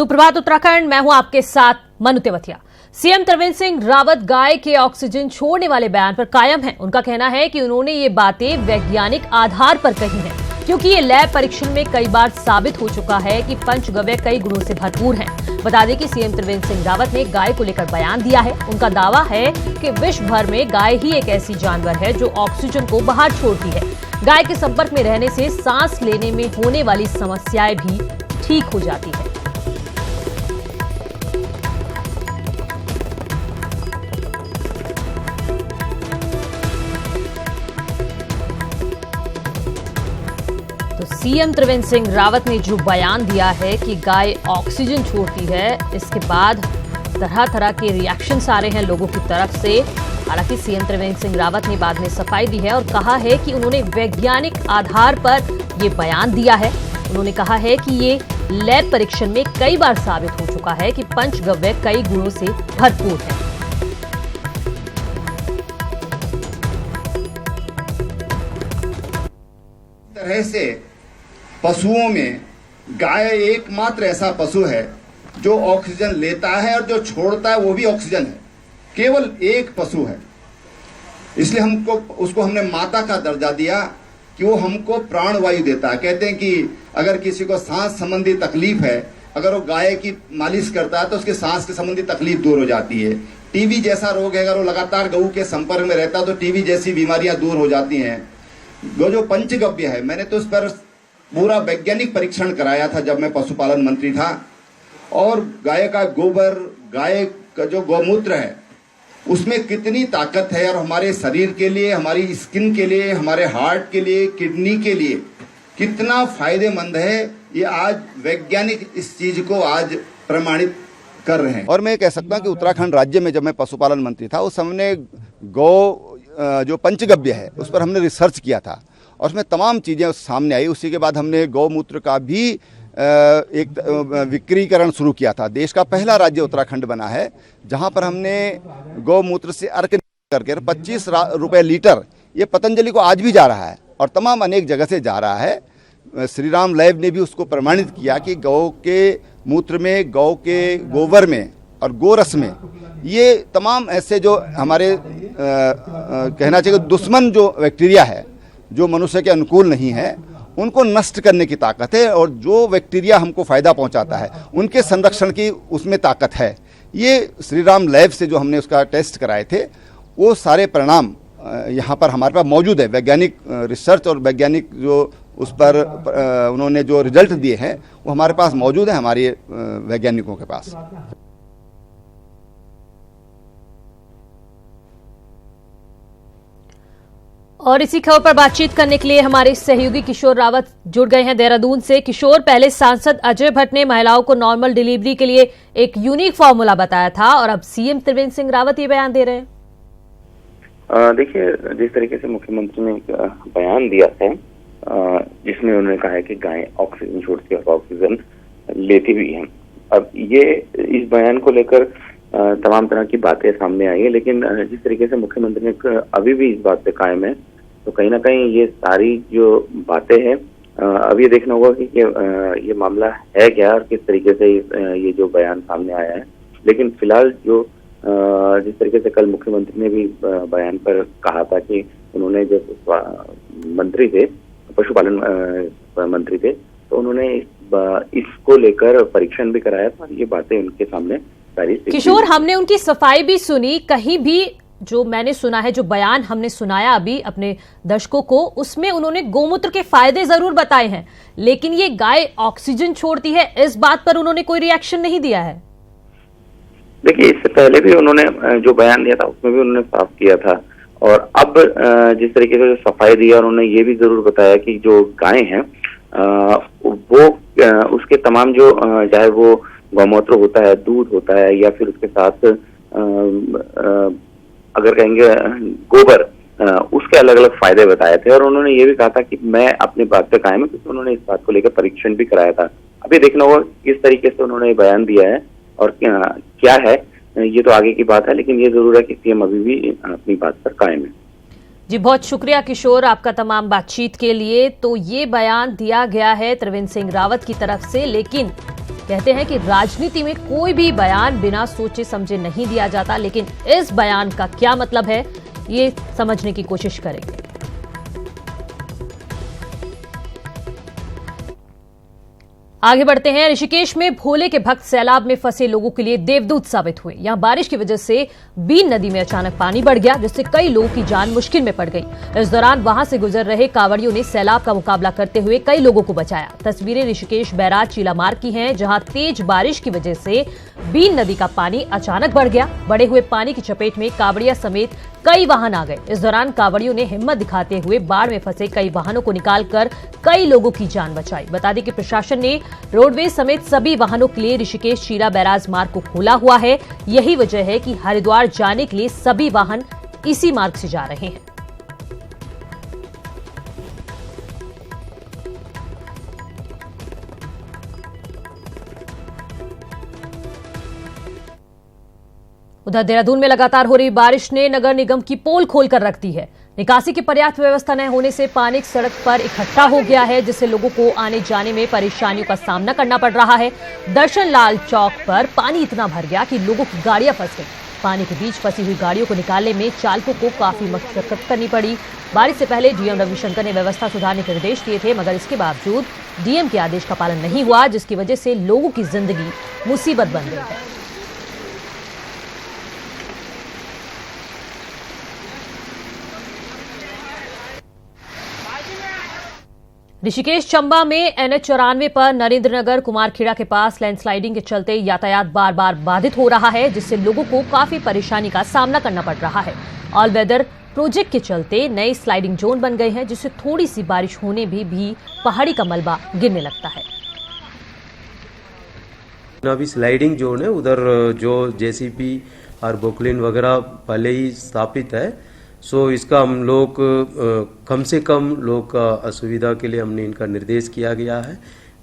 सुप्रभात उत्तराखंड, मैं हूं आपके साथ मनु तेवतिया। सीएम त्रिवेंद्र सिंह रावत गाय के ऑक्सीजन छोड़ने वाले बयान पर कायम हैं। उनका कहना है कि उन्होंने ये बातें वैज्ञानिक आधार पर कही हैं, क्योंकि ये लैब परीक्षण में कई बार साबित हो चुका है कि पंचगव्य कई गुणों से भरपूर हैं। बता दें कि सीएम त्रिवेंद्र सिंह रावत ने गाय को लेकर बयान दिया है। उनका दावा है कि विश्व भर में गाय ही एक ऐसी जानवर है जो ऑक्सीजन को बाहर छोड़ती है। गाय के संपर्क में रहने से सांस लेने में होने वाली समस्याएं भी ठीक हो जाती है। तो सीएम त्रिवेंद्र सिंह रावत ने जो बयान दिया है कि गाय ऑक्सीजन छोड़ती है, इसके बाद तरह तरह के रिएक्शंस आ रहे हैं लोगों की तरफ से। हालांकि सीएम त्रिवेंद्र सिंह रावत ने बाद में सफाई दी है और कहा है कि उन्होंने वैज्ञानिक आधार पर ये बयान दिया है। उन्होंने कहा है कि ये लैब परीक्षण में कई बार साबित हो चुका है कि पंचगव्य कई गुणों से भरपूर है। तरह से पशुओं में गाय एकमात्र ऐसा पशु है जो ऑक्सीजन लेता है और जो छोड़ता है वो भी ऑक्सीजन है। केवल एक पशु है, इसलिए उसको हमने माता का दर्जा दिया कि वो हमको प्राणवायु देता है। कहते हैं कि अगर किसी को सांस संबंधी तकलीफ है, अगर वो गाय की मालिश करता है तो उसके सांस के संबंधी तकलीफ दूर हो जाती है। टीबी जैसा रोग है, अगर वो लगातार गऊ के संपर्क में रहता है तो टीबी जैसी बीमारियां दूर हो जाती हैं। वो जो पंचगव्य है, मैंने तो उस पर पूरा वैज्ञानिक परीक्षण कराया था जब मैं पशुपालन मंत्री था। और गाय का गोबर, गाय का जो गौमूत्र है, उसमें कितनी ताकत है और हमारे शरीर के लिए, हमारी स्किन के लिए, हमारे हार्ट के लिए, किडनी के लिए कितना फायदेमंद है, ये आज वैज्ञानिक इस चीज को आज प्रमाणित कर रहे हैं। और मैं कह सकता हूं कि उत्तराखंड राज्य में जब मैं पशुपालन मंत्री था उस समय गौ जो पंचगव्य है उस पर हमने रिसर्च किया था और उसमें तमाम चीज़ें सामने आई। उसी के बाद हमने गौमूत्र का भी एक विक्रीकरण शुरू किया था। देश का पहला राज्य उत्तराखंड बना है जहां पर हमने गौमूत्र से अर्क करके 25 रुपए लीटर ये पतंजलि को आज भी जा रहा है और तमाम अनेक जगह से जा रहा है। श्रीराम लैब ने भी उसको प्रमाणित किया कि गौ के मूत्र में, गौ के गोबर में और गोरस में ये तमाम ऐसे जो हमारे कहना चाहिए दुश्मन जो बैक्टीरिया है जो मनुष्य के अनुकूल नहीं है, उनको नष्ट करने की ताकत है और जो बैक्टीरिया हमको फायदा पहुंचाता है उनके संरक्षण की उसमें ताकत है। ये श्रीराम लैब से जो हमने उसका टेस्ट कराए थे वो सारे परिणाम यहाँ पर हमारे पास मौजूद है। वैज्ञानिक रिसर्च और वैज्ञानिक जो उस पर उन्होंने जो रिजल्ट दिए हैं वो हमारे पास मौजूद है, हमारे वैज्ञानिकों के पास। और इसी खबर पर बातचीत करने के लिए हमारे सहयोगी किशोर रावत जुड़ गए हैं देहरादून से। किशोर, पहले सांसद अजय भट्ट ने महिलाओं को नॉर्मल डिलीवरी के लिए एक यूनिक फॉर्मूला बताया था और अब सीएम त्रिवेंद्र सिंह रावत ये बयान दे रहे हैं। देखिए, जिस तरीके से मुख्यमंत्री ने एक बयान दिया है जिसमें उन्होंने कहा है कि गाय ऑक्सीजन छोड़ती है और ऑक्सीजन लेती भी है। अब ये इस बयान को लेकर तमाम तरह की बातें सामने आई है, लेकिन जिस तरीके से मुख्यमंत्री ने अभी भी इस बात पे कायम है, तो कहीं ना कहीं ये सारी जो बातें हैं अब ये देखना होगा कि ये मामला है क्या और किस तरीके से ये जो बयान सामने आया है। लेकिन फिलहाल जो जिस तरीके से कल मुख्यमंत्री ने भी बयान पर कहा था कि उन्होंने जब मंत्री थे, पशुपालन मंत्री थे, तो उन्होंने इसको लेकर परीक्षण भी कराया था। ये बातें उनके सामने सारी। किशोर, हमने उनकी सफाई भी सुनी, कहीं भी जो मैंने सुना है, जो बयान हमने सुनाया अभी अपने दर्शकों को, उसमें उन्होंने गोमूत्र के फायदे जरूर बताए हैं, लेकिन ये गाय ऑक्सीजन छोड़ती है इस बात पर उन्होंने कोई रिएक्शन नहीं दिया है। देखिए, इससे पहले भी उन्होंने जो बयान दिया था उसमें भी उन्होंने साफ किया था और अब जिस तरीके से सफाई दिया उन्होंने ये भी जरूर बताया कि जो गाय हैं वो उसके तमाम जो चाहे वो गौमूत्र होता है, दूध होता है या फिर उसके साथ अगर कहेंगे गोबर, उसके अलग अलग फायदे बताए थे। और उन्होंने ये भी कहा था कि मैं अपनी बात पे कायम हूं, क्योंकि उन्होंने इस बात को लेकर परीक्षण भी कराया था। अभी देखना होगा किस तरीके से उन्होंने बयान दिया है और क्या है, ये तो आगे की बात है, लेकिन ये जरूर है कि सीएम अभी भी अपनी बात पर कायम है। जी, बहुत शुक्रिया किशोर आपका तमाम बातचीत के लिए। तो ये बयान दिया गया है त्रिवेंद्र सिंह रावत की तरफ से, लेकिन कहते हैं कि राजनीति में कोई भी बयान बिना सोचे समझे नहीं दिया जाता, लेकिन इस बयान का क्या मतलब है ये समझने की कोशिश करेंगे। आगे बढ़ते हैं। ऋषिकेश में भोले के भक्त सैलाब में फंसे लोगों के लिए देवदूत साबित हुए। यहां बारिश की वजह से बीन नदी में अचानक पानी बढ़ गया, जिससे कई लोगों की जान मुश्किल में पड़ गई। इस दौरान वहां से गुजर रहे कांवड़ियों ने सैलाब का मुकाबला करते हुए कई लोगों को बचाया। तस्वीरें ऋषिकेश बैराज चीला मार्ग की हैं, जहां तेज बारिश की वजह से बीन नदी का पानी अचानक बढ़ गया। बढ़े हुए पानी की चपेट में कांवड़िया समेत कई वाहन आ गए। इस दौरान कांवड़ियों ने हिम्मत दिखाते हुए बाढ़ में फंसे कई वाहनों को निकालकर कई लोगों की जान बचाई। बता दें कि प्रशासन ने रोडवेज समेत सभी वाहनों के लिए ऋषिकेश चीला बैराज मार्ग को खोला हुआ है। यही वजह है कि हरिद्वार जाने के लिए सभी वाहन इसी मार्ग से जा रहे हैं। उधर देहरादून में लगातार हो रही बारिश ने नगर निगम की पोल खोलकर रख दी है। निकासी की पर्याप्त व्यवस्था न होने से पानी सड़क पर इकट्ठा हो गया है, जिससे लोगों को आने जाने में परेशानियों का सामना करना पड़ रहा है। दर्शन लाल चौक पर पानी इतना भर गया कि लोगों की गाड़ियां फंस गई। पानी के बीच फंसी हुई गाड़ियों को निकालने में चालकों को काफी मशक्कत करनी पड़ी। बारिश से पहले डीएम रविशंकर ने व्यवस्था सुधारने के निर्देश दिए थे, मगर इसके बावजूद डीएम के आदेश का पालन नहीं हुआ, जिसकी वजह से लोगों की जिंदगी मुसीबत बन गई है। ऋषिकेश चंबा में NH94 पर नरेंद्रनगर कुमारखेड़ा के पास लैंडस्लाइडिंग के चलते यातायात बार बार बाधित हो रहा है, जिससे लोगों को काफी परेशानी का सामना करना पड़ रहा है। ऑल वेदर प्रोजेक्ट के चलते नए स्लाइडिंग जोन बन गए हैं, जिससे थोड़ी सी बारिश होने भी पहाड़ी का मलबा गिरने लगता है। अभी स्लाइडिंग जोन है, उधर जो जेसीबी और बोकलिन वगैरह पहले ही स्थापित है। सो इसका हम लोग कम से कम लोग का असुविधा के लिए हमने इनका निर्देश किया गया है।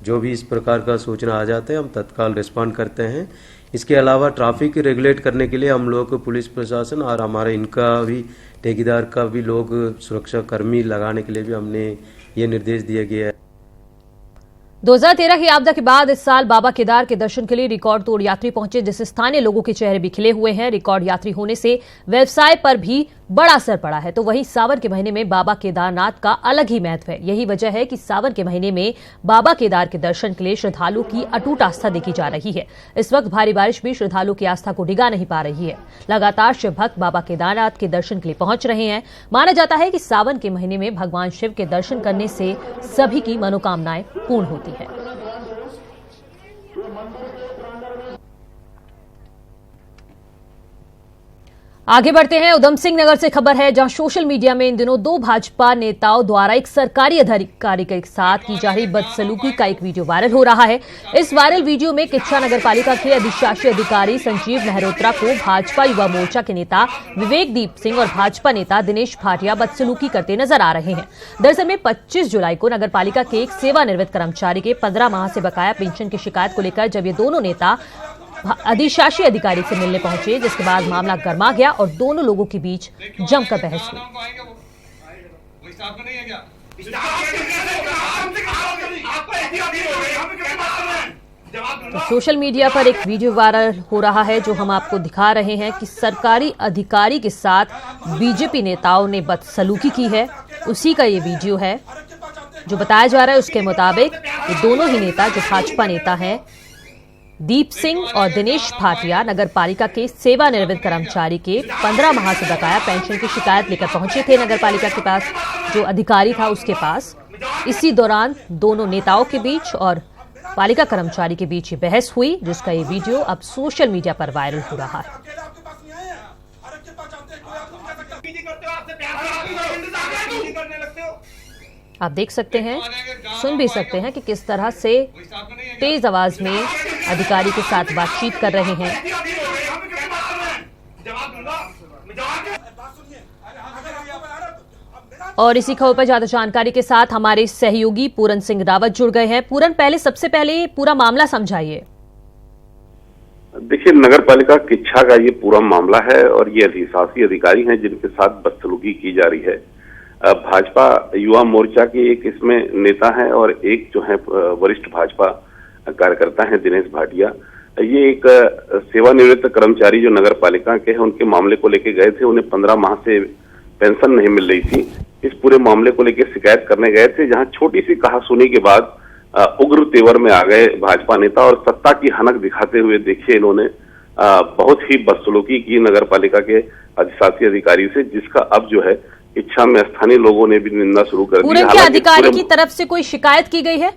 जो भी इस प्रकार का सूचना आ जाते हैं हम तत्काल रिस्पॉन्ड करते हैं। इसके अलावा ट्रैफिक रेगुलेट करने के लिए हम लोग पुलिस प्रशासन और हमारे इनका भी ठेकेदार का भी लोग सुरक्षा कर्मी लगाने के लिए भी हमने ये निर्देश दिया गया है। 2013 की आपदा के बाद इस साल बाबा केदार के दर्शन के लिए रिकॉर्ड तोड़ यात्री पहुंचे, जिससे स्थानीय लोगों के चेहरे भी खिले हुए हैं। रिकॉर्ड यात्री होने से व्यवसाय पर भी बड़ा असर पड़ा है। तो वहीं सावन के महीने में बाबा केदारनाथ का अलग ही महत्व है। यही वजह है कि सावन के महीने में बाबा केदार के दर्शन के लिए श्रद्धालुओं की अटूट आस्था देखी जा रही है। इस वक्त भारी बारिश भी श्रद्धालुओं की आस्था को डिगा नहीं पा रही है। लगातार शिव भक्त बाबा केदारनाथ के दर्शन के लिए पहुंच रहे हैं। माना जाता है कि सावन के महीने में भगवान शिव के दर्शन करने से सभी की मनोकामनाएं पूर्ण होती है। आगे बढ़ते हैं। उधम सिंह नगर से खबर है, जहां सोशल मीडिया में इन दिनों दो भाजपा नेताओं द्वारा एक सरकारी अधिकारी के साथ की जा रही बदसलूकी का एक वीडियो वायरल हो रहा है। इस वायरल वीडियो में किच्छा नगर पालिका के अधिशासी अधिकारी संजीव मेहरोत्रा को भाजपा युवा मोर्चा के नेता विवेक दीप सिंह और भाजपा नेता दिनेश भाटिया बदसलूकी करते नजर आ रहे हैं। दरअसल में 25 जुलाई को नगर पालिका के एक सेवानिवृत्त कर्मचारी के 15 माह से बकाया पेंशन की शिकायत को लेकर जब ये दोनों नेता अधिशासी अधिकारी से मिलने पहुंचे, जिसके बाद मामला गर्मा गया और दोनों लोगों के बीच जमकर बहस हुई। तो सोशल मीडिया पर एक वीडियो वायरल हो रहा है, जो हम आपको दिखा रहे हैं कि सरकारी अधिकारी के साथ बीजेपी नेताओं ने बदसलूकी की है। उसी का ये वीडियो है। जो बताया जा रहा है उसके मुताबिक ये दोनों ही नेता, जो भाजपा नेता हैं दीप सिंह और दिनेश भाटिया, नगर पालिका के सेवानिवृत्त कर्मचारी के 15 माह से बकाया पेंशन की शिकायत लेकर पहुंचे थे नगर पालिका के पास, जो अधिकारी था उसके पास। इसी दौरान दोनों नेताओं के बीच और पालिका कर्मचारी के बीच ये बहस हुई, जिसका ये वीडियो अब सोशल मीडिया पर वायरल हो रहा है। आप देख सकते हैं, सुन भी सकते हैं कि किस तरह से तेज आवाज में अधिकारी के साथ बातचीत कर रहे हैं। और इसी खबर पर ज्यादा जानकारी के साथ हमारे सहयोगी पूरन सिंह रावत जुड़ गए हैं। पूरन, सबसे पहले पूरा मामला समझाइए। देखिए, नगर पालिका किच्छा का ये पूरा मामला है और ये अधिशासी अधिकारी हैं जिनके साथ बदसलूकी की जा रही है। भाजपा युवा मोर्चा के एक इसमें नेता हैं और एक जो है वरिष्ठ भाजपा कार्यकर्ता हैं दिनेश भाटिया। ये एक सेवानिवृत्त कर्मचारी जो नगर पालिका के हैं, उनके मामले को लेके गए थे। उन्हें 15 माह से पेंशन नहीं मिल रही थी। इस पूरे मामले को लेकर शिकायत करने गए थे, जहां छोटी सी कहासुनी के बाद उग्र तेवर में आ गए भाजपा नेता और सत्ता की हनक दिखाते हुए देखिए इन्होंने बहुत ही बदसलूकी की नगर पालिका के अधिशासी अधिकारी से, जिसका अब जो है इच्छा में स्थानीय लोगों ने भी निंदा शुरू कर दी। पूरन के अधिकारी की तरफ से कोई शिकायत की गई है?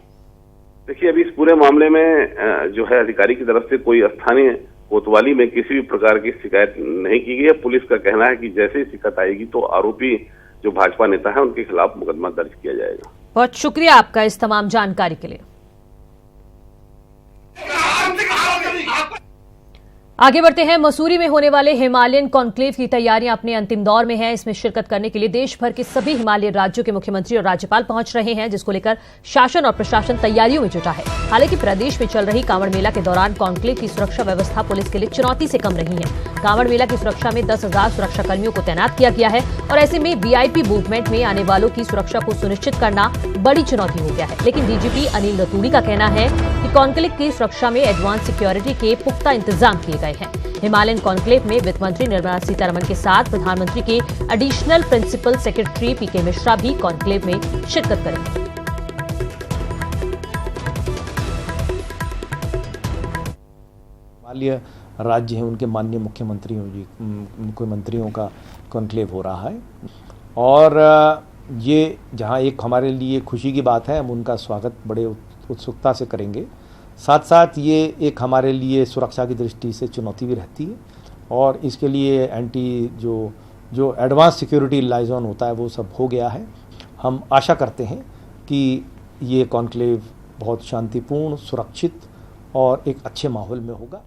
देखिए, अभी इस पूरे मामले में जो है अधिकारी की तरफ से कोई स्थानीय कोतवाली में किसी भी प्रकार की शिकायत नहीं की गई है। पुलिस का कहना है कि जैसे ही शिकायत आएगी तो आरोपी जो भाजपा नेता है उनके खिलाफ मुकदमा दर्ज किया जाएगा। बहुत शुक्रिया आपका इस तमाम जानकारी के लिए। आगे बढ़ते हैं। मसूरी में होने वाले हिमालयन कॉन्क्लेव की तैयारियां अपने अंतिम दौर में हैं। इसमें शिरकत करने के लिए देश भर के सभी हिमालयन राज्यों के मुख्यमंत्री और राज्यपाल पहुंच रहे हैं, जिसको लेकर शासन और प्रशासन तैयारियों में जुटा है। हालांकि प्रदेश में चल रही कांवड़ मेला के दौरान कॉन्क्लेव की सुरक्षा व्यवस्था पुलिस के लिए चुनौती से कम रही है। कांवड़ मेला की सुरक्षा में 10,000 सुरक्षाकर्मियों को तैनात किया गया है और ऐसे में वीआईपी मूवमेंट में आने वालों की सुरक्षा को सुनिश्चित करना बड़ी चुनौती हो गया है। लेकिन डीजीपी अनिल रतूड़ी का कहना है कि कॉन्क्लेव की सुरक्षा में एडवांस सिक्योरिटी के पुख्ता इंतजाम किए गए हैं। हिमालयन कॉन्क्लेव में वित्त मंत्री निर्मला सीतारमण के साथ प्रधानमंत्री के एडिशनल प्रिंसिपल सेक्रेटरी पीके मिश्रा भी कॉन्क्लेव में शिरकत करेंगे। हिमालय राज्य है, उनके माननीय मुख्यमंत्रियों का कॉन्क्लेव हो रहा है और ये जहां एक हमारे लिए खुशी की बात है, हम उनका स्वागत बड़े उत्सुकता से करेंगे। साथ साथ ये एक हमारे लिए सुरक्षा की दृष्टि से चुनौती भी रहती है और इसके लिए एंटी जो एडवांस सिक्योरिटी लाइजॉन होता है वो सब हो गया है। हम आशा करते हैं कि ये कॉन्क्लेव बहुत शांतिपूर्ण, सुरक्षित और एक अच्छे माहौल में होगा।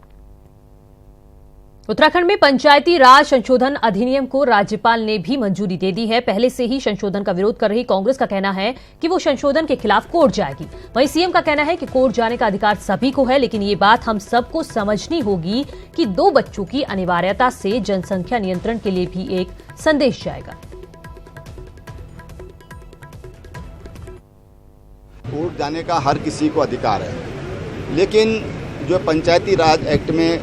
उत्तराखंड में पंचायती राज संशोधन अधिनियम को राज्यपाल ने भी मंजूरी दे दी है। पहले से ही संशोधन का विरोध कर रही कांग्रेस का कहना है कि वो संशोधन के खिलाफ कोर्ट जाएगी। वहीं सीएम का कहना है कि कोर्ट जाने का अधिकार सभी को है, लेकिन ये बात हम सबको समझनी होगी कि 2 बच्चों की अनिवार्यता से जनसंख्या नियंत्रण के लिए भी एक संदेश जाएगा। कोर्ट जाने का हर किसी को अधिकार है, लेकिन जो पंचायती राज एक्ट में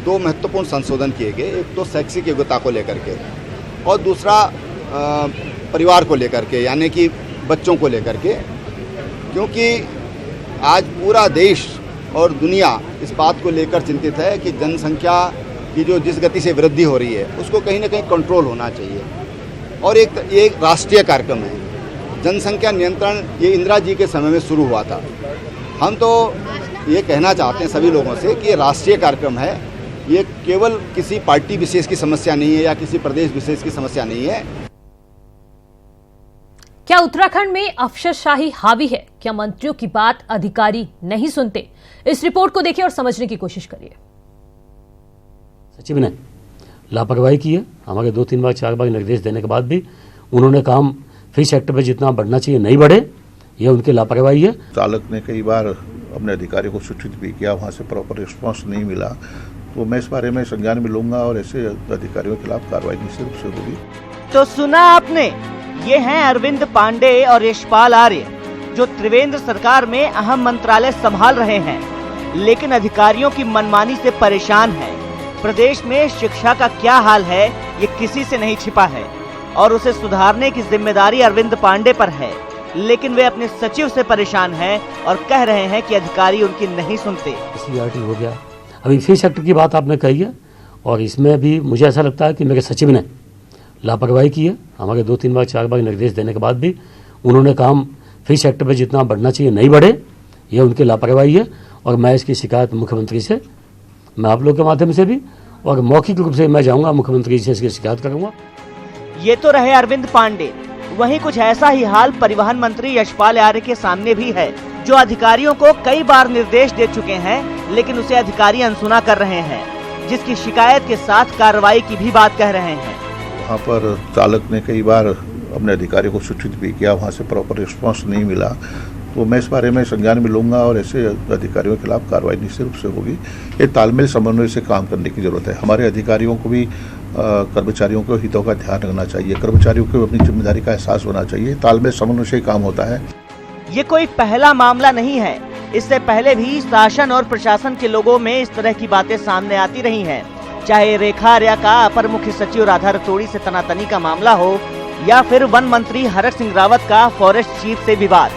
2 महत्वपूर्ण संशोधन किए गए, एक तो शैक्षिक योग्यता को लेकर के और दूसरा परिवार को लेकर के, यानी कि बच्चों को लेकर के, क्योंकि आज पूरा देश और दुनिया इस बात को लेकर चिंतित है कि जनसंख्या की जो जिस गति से वृद्धि हो रही है उसको कहीं ना कहीं कंट्रोल होना चाहिए और एक राष्ट्रीय कार्यक्रम है। जनसंख्या नियंत्रण ये इंदिरा जी के समय में शुरू हुआ था। हम तो ये कहना चाहते हैं सभी लोगों से कि ये राष्ट्रीय कार्यक्रम है, ये केवल किसी पार्टी विशेष की समस्या नहीं है या किसी प्रदेश विशेष की समस्या नहीं है। क्या उत्तराखंड में अफसरशाही हावी है? क्या मंत्रियों की बात अधिकारी नहीं सुनते? इस रिपोर्ट को देखिए और समझने की कोशिश करिए। सचिव ने लापरवाही की है। हमारे 2-3 बार 4 बार निर्देश देने के बाद भी उन्होंने काम फ्री सेक्टर पे जितना बढ़ना चाहिए नहीं बढ़े, यह उनकी लापरवाही है। चालक ने कई बार अपने अधिकारी को सूचित भी किया, वहाँ से प्रॉपर रिस्पांस नहीं मिला, तो मैं इस बारे में संज्ञान में लूंगा और ऐसे अधिकारियों के खिलाफ कार्रवाई निश्चित रूप से होगी। तो सुना आपने, ये हैं अरविंद पांडे और यशपाल आर्य, जो त्रिवेंद्र सरकार में अहम मंत्रालय संभाल रहे हैं, लेकिन अधिकारियों की मनमानी से परेशान हैं। प्रदेश में शिक्षा का क्या हाल है ये किसी से नहीं छिपा है और उसे सुधारने की जिम्मेदारी अरविंद पांडे पर है, लेकिन वे अपने सचिव से परेशान हैं और कह रहे हैं कि अधिकारी उनकी नहीं सुनते। सीआरटी हो गया, अभी फ्री सेक्टर की बात आपने कही है और इसमें भी मुझे ऐसा लगता है कि मेरे सचिव ने लापरवाही की है। हमारे 2-3 बार 4 बार निर्देश देने के बाद भी उन्होंने काम फ्री सेक्टर पे जितना बढ़ना चाहिए नहीं बढ़े, यह उनकी लापरवाही है और मैं इसकी शिकायत मुख्यमंत्री से, मैं आप लोग के माध्यम से भी और मौखिक रूप से मैं जाऊंगा मुख्यमंत्री से इसकी शिकायत करूंगा। ये तो रहे अरविंद पांडे। वहीं कुछ ऐसा ही हाल परिवहन मंत्री यशपाल आर्य के सामने भी है, जो अधिकारियों को कई बार निर्देश दे चुके हैं, लेकिन उसे अधिकारी अनसुना कर रहे हैं, जिसकी शिकायत के साथ कार्रवाई की भी बात कह रहे हैं। वहाँ पर चालक ने कई बार अपने अधिकारी को सूचित भी किया, वहाँ से प्रॉपर रिस्पांस नहीं मिला, तो मैं इस बारे में संज्ञान में लूंगा और ऐसे अधिकारियों के खिलाफ कार्रवाई निश्चित रूप से होगी। ये तालमेल समन्वय से काम करने की जरूरत है। हमारे अधिकारियों को भी कर्मचारियों के हितों का ध्यान रखना चाहिए, कर्मचारियों को अपनी जिम्मेदारी का एहसास होना चाहिए। तालमेल समन्वय से काम होता है। ये कोई पहला मामला नहीं है इससे पहले भी शासन और प्रशासन के लोगों में इस तरह की बातें सामने आती रही हैं। चाहे रेखा आर्या का अपर मुख्य सचिव राधा रतोड़ी से तनातनी का मामला हो या फिर वन मंत्री हरक सिंह रावत का फॉरेस्ट चीफ से विवाद,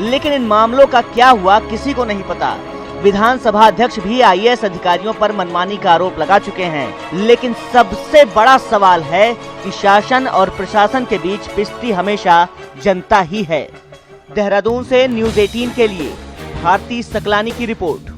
लेकिन इन मामलों का क्या हुआ किसी को नहीं पता। विधानसभा अध्यक्ष भी आईएएस अधिकारियों पर मनमानी का आरोप लगा चुके हैं, लेकिन सबसे बड़ा सवाल है कि शासन और प्रशासन के बीच पिसती हमेशा जनता ही है। देहरादून से न्यूज़ 18 के लिए भारती सकलानी की रिपोर्ट।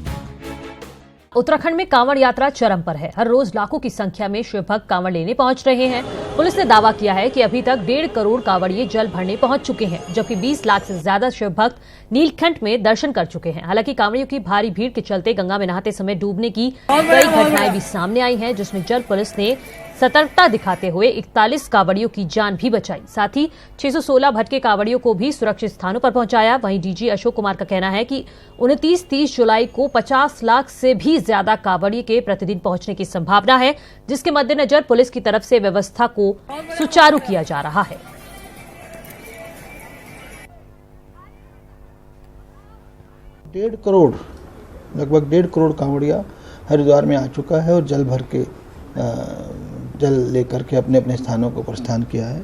उत्तराखंड में कांवड़ यात्रा चरम पर है। हर रोज लाखों की संख्या में शिव भक्त कांवड़ लेने पहुंच रहे हैं। पुलिस ने दावा किया है कि अभी तक 1.5 करोड़ कांवड़िए जल भरने पहुंच चुके हैं, जबकि 20 लाख से ज्यादा शिव भक्त नीलकंठ में दर्शन कर चुके हैं। हालांकि कांवड़ियों की भारी भीड़ के चलते गंगा में नहाते समय डूबने की कई घटनाएं भी सामने आई हैं, जिसमें जल पुलिस ने सतर्कता दिखाते हुए 41 कांवड़ियों की जान भी बचाई। साथ ही 616 भटके कांवड़ियों को भी सुरक्षित स्थानों पर पहुंचाया। वहीं डीजी अशोक कुमार का कहना है कि 29-30 जुलाई को 50 लाख से भी ज्यादा कांवड़िए के प्रतिदिन पहुंचने की संभावना है, जिसके मद्देनजर पुलिस की तरफ से व्यवस्था को सुचारू किया जा रहा है। लगभग 1.5 करोड़ कांवड़िया हरिद्वार में आ चुका है और जल भर के जल लेकर के अपने अपने स्थानों को प्रस्थान किया है।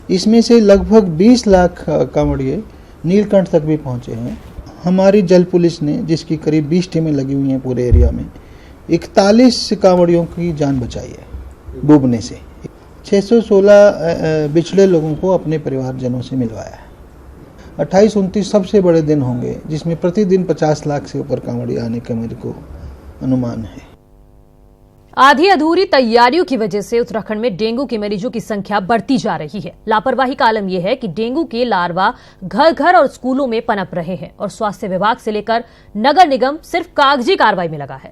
इसमें से लगभग 20 लाख कांवड़िए नीलकंठ तक भी पहुंचे हैं। हमारी जल पुलिस ने, जिसकी करीब 20 टीमें लगी हुई हैं पूरे एरिया में, 41 कांवड़ियों की जान बचाई है डूबने से। 616 बिछड़े लोगों को अपने परिवारजनों से मिलवाया है। 28-29 सबसे बड़े दिन होंगे, जिसमें प्रतिदिन 50 लाख से ऊपर कांवड़िए आने का मेरे को अनुमान है। आधी अधूरी तैयारियों की वजह से उत्तराखंड में डेंगू के मरीजों की संख्या बढ़ती जा रही है। लापरवाही का आलम यह है कि डेंगू के लार्वा घर घर और स्कूलों में पनप रहे हैं और स्वास्थ्य विभाग से लेकर नगर निगम सिर्फ कागजी कार्रवाई में लगा है।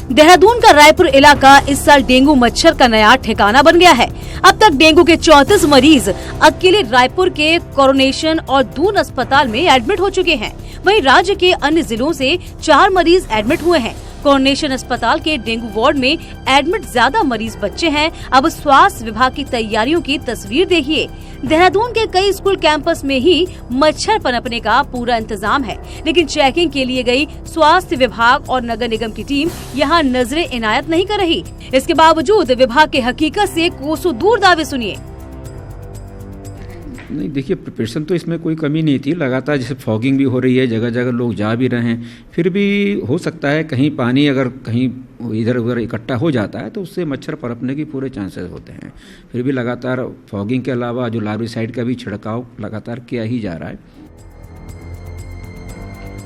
देहरादून का रायपुर इलाका इस साल डेंगू मच्छर का नया ठिकाना बन गया है। अब तक डेंगू के 34 मरीज अकेले रायपुर के कोरोनेशन और दून अस्पताल में एडमिट हो चुके हैं। वहीं राज्य के अन्य जिलों से 4 मरीज एडमिट हुए हैं। कोरोनेशन अस्पताल के डेंगू वार्ड में एडमिट ज्यादा मरीज बच्चे हैं। अब स्वास्थ्य विभाग की तैयारियों की तस्वीर देखिए। देहरादून के कई स्कूल कैंपस में ही मच्छर पनपने का पूरा इंतजाम है, लेकिन चेकिंग के लिए गई स्वास्थ्य विभाग और नगर निगम की टीम यहां नजरें इनायत नहीं कर रही। इसके बावजूद विभाग के हकीकत से कोसों दूर दावे सुनिए। नहीं, देखिए प्रिपरेशन तो इसमें कोई कमी नहीं थी। लगातार जैसे फॉगिंग भी हो रही है, जगह जगह लोग जा भी रहे हैं, फिर भी हो सकता है कहीं पानी अगर कहीं इधर उधर इकट्ठा हो जाता है तो उससे मच्छर पनपने की पूरे चांसेस होते हैं। फिर भी लगातार फॉगिंग के अलावा जो लार्विसाइड का भी छिड़काव लगातार किया ही जा रहा है।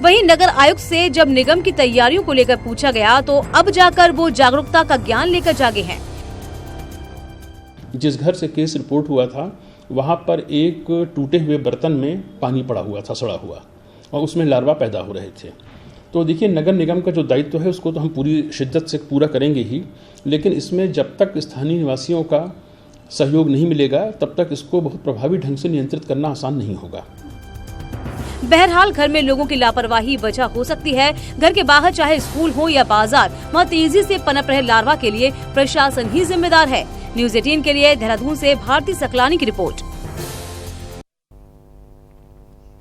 वहीं नगर आयुक्त से जब निगम की तैयारियों को लेकर पूछा गया तो अब जाकर वो जागरूकता का ज्ञान लेकर जागे हैं। जिस घर से केस रिपोर्ट हुआ था वहाँ पर एक टूटे हुए बर्तन में पानी पड़ा हुआ था, सड़ा हुआ, और उसमें लार्वा पैदा हो रहे थे। तो देखिए, नगर निगम का जो दायित्व है उसको तो हम पूरी शिद्दत से पूरा करेंगे ही, लेकिन इसमें जब तक स्थानीय निवासियों का सहयोग नहीं मिलेगा तब तक इसको बहुत प्रभावी ढंग से नियंत्रित करना आसान नहीं होगा। बहरहाल घर में लोगों की लापरवाही वजह हो सकती है। घर के बाहर चाहे स्कूल हो या बाजार, वहाँ तेजी से पनप रहे लार्वा के लिए प्रशासन ही जिम्मेदार है। न्यूज़ 18 के लिए देहरादून से भारती सकलानी की रिपोर्ट।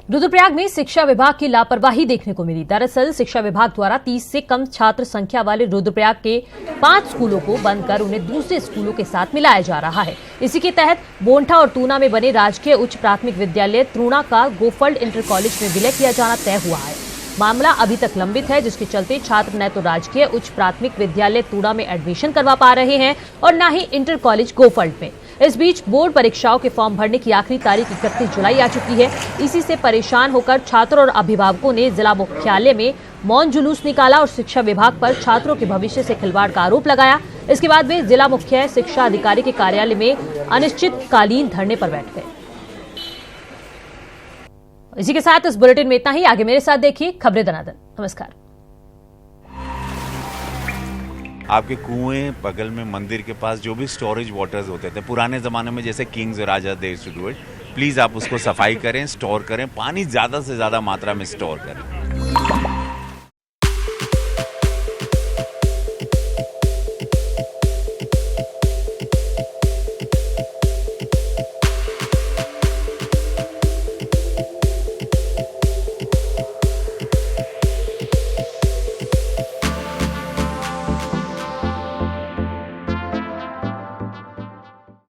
रुद्रप्रयाग में शिक्षा विभाग की लापरवाही देखने को मिली। दरअसल शिक्षा विभाग द्वारा 30 से कम छात्र संख्या वाले रुद्रप्रयाग के 5 स्कूलों को बंद कर उन्हें दूसरे स्कूलों के साथ मिलाया जा रहा है। इसी के तहत बोंठा और तूना में बने राजकीय उच्च प्राथमिक विद्यालय तृणा का गोफल्ड इंटर कॉलेज में विलय किया जाना तय हुआ है। मामला अभी तक लंबित है, जिसके चलते छात्र न तो राजकीय उच्च प्राथमिक विद्यालय तूड़ा में एडमिशन करवा पा रहे हैं और न ही इंटर कॉलेज गोफल्ड में। इस बीच बोर्ड परीक्षाओं के फॉर्म भरने की आखिरी तारीख 31 जुलाई आ चुकी है। इसी से परेशान होकर छात्रों और अभिभावकों ने जिला मुख्यालय में मौन जुलूस निकाला और शिक्षा विभाग पर छात्रों के भविष्य से खिलवाड़ का आरोप लगाया। इसके बाद वे जिला मुख्य शिक्षा अधिकारी के कार्यालय में अनिश्चितकालीन धरने पर बैठ गए। इसी के साथ इस बुलेटिन में इतना ही। आगे मेरे साथ देखिए खबरें दनादन। नमस्कार। आपके कुएं बगल में मंदिर के पास जो भी स्टोरेज वाटर्स होते थे पुराने ज़माने में, जैसे किंग्स राजा they used to do it, please आप उसको सफाई करें, स्टोर करें, पानी ज़्यादा से ज़्यादा मात्रा में स्टोर करें।